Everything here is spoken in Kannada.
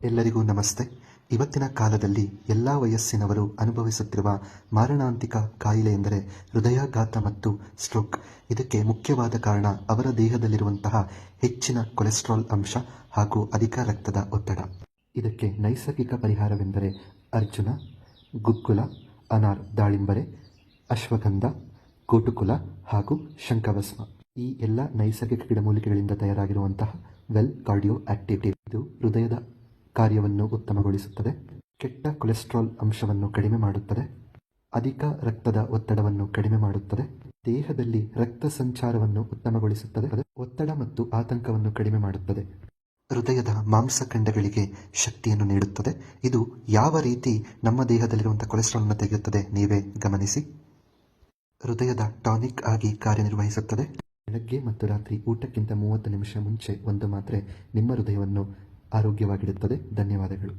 ಎಲ್ಲರಿಗೂ ನಮಸ್ತೆ. ಇವತ್ತಿನ ಕಾಲದಲ್ಲಿ ಎಲ್ಲ ವಯಸ್ಸಿನವರು ಅನುಭವಿಸುತ್ತಿರುವ ಮಾರಣಾಂತಿಕ ಕಾಯಿಲೆ ಎಂದರೆ ಹೃದಯಾಘಾತ ಮತ್ತು ಸ್ಟ್ರೋಕ್. ಇದಕ್ಕೆ ಮುಖ್ಯವಾದ ಕಾರಣ ಅವರ ದೇಹದಲ್ಲಿರುವಂತಹ ಹೆಚ್ಚಿನ ಕೊಲೆಸ್ಟ್ರಾಲ್ ಅಂಶ ಹಾಗೂ ಅಧಿಕ ರಕ್ತದ ಒತ್ತಡ. ಇದಕ್ಕೆ ನೈಸರ್ಗಿಕ ಪರಿಹಾರವೆಂದರೆ ಅರ್ಜುನ, ಗುಗ್ಗುಲ, ಅನಾರ್, ದಾಳಿಂಬರೆ, ಅಶ್ವಗಂಧ, ಗೋಟುಕುಲ ಹಾಗೂ ಶಂಖಭಸ್ಮ. ಈ ಎಲ್ಲ ನೈಸರ್ಗಿಕ ಗಿಡಮೂಲಿಕೆಗಳಿಂದ ತಯಾರಾಗಿರುವಂತಹ ವೆಲ್ ಕಾರ್ಡಿಯೋ ಆಕ್ಟಿವ್. ಇದು ಹೃದಯದ ಕಾರ್ಯವನ್ನು ಉತ್ತಮಗೊಳಿಸುತ್ತದೆ, ಕೆಟ್ಟ ಕೊಲೆಸ್ಟ್ರಾಲ್ ಅಂಶವನ್ನು ಕಡಿಮೆ ಮಾಡುತ್ತದೆ, ಅಧಿಕ ರಕ್ತದ ಒತ್ತಡವನ್ನು ಕಡಿಮೆ ಮಾಡುತ್ತದೆ, ದೇಹದಲ್ಲಿ ರಕ್ತ ಸಂಚಾರವನ್ನು ಉತ್ತಮಗೊಳಿಸುತ್ತದೆ, ಒತ್ತಡ ಮತ್ತು ಆತಂಕವನ್ನು ಕಡಿಮೆ ಮಾಡುತ್ತದೆ, ಹೃದಯದ ಮಾಂಸಖಂಡಗಳಿಗೆ ಶಕ್ತಿಯನ್ನು ನೀಡುತ್ತದೆ. ಇದು ಯಾವ ರೀತಿ ನಮ್ಮ ದೇಹದಲ್ಲಿರುವಂತಹ ಕೊಲೆಸ್ಟ್ರಾಲ್ ಅನ್ನು ತೆಗೆಯುತ್ತದೆ ನೀವೇ ಗಮನಿಸಿ. ಹೃದಯದ ಟಾನಿಕ್ ಆಗಿ ಕಾರ್ಯನಿರ್ವಹಿಸುತ್ತದೆ. ಬೆಳಗ್ಗೆ ಮತ್ತು ರಾತ್ರಿ ಊಟಕ್ಕಿಂತ 30 ನಿಮಿಷ ಮುಂಚೆ ಒಂದು ಮಾತ್ರೆ ನಿಮ್ಮ ಹೃದಯವನ್ನು ಆರೋಗ್ಯವಾಗಿಡುತ್ತದೆ. ಧನ್ಯವಾದಗಳು.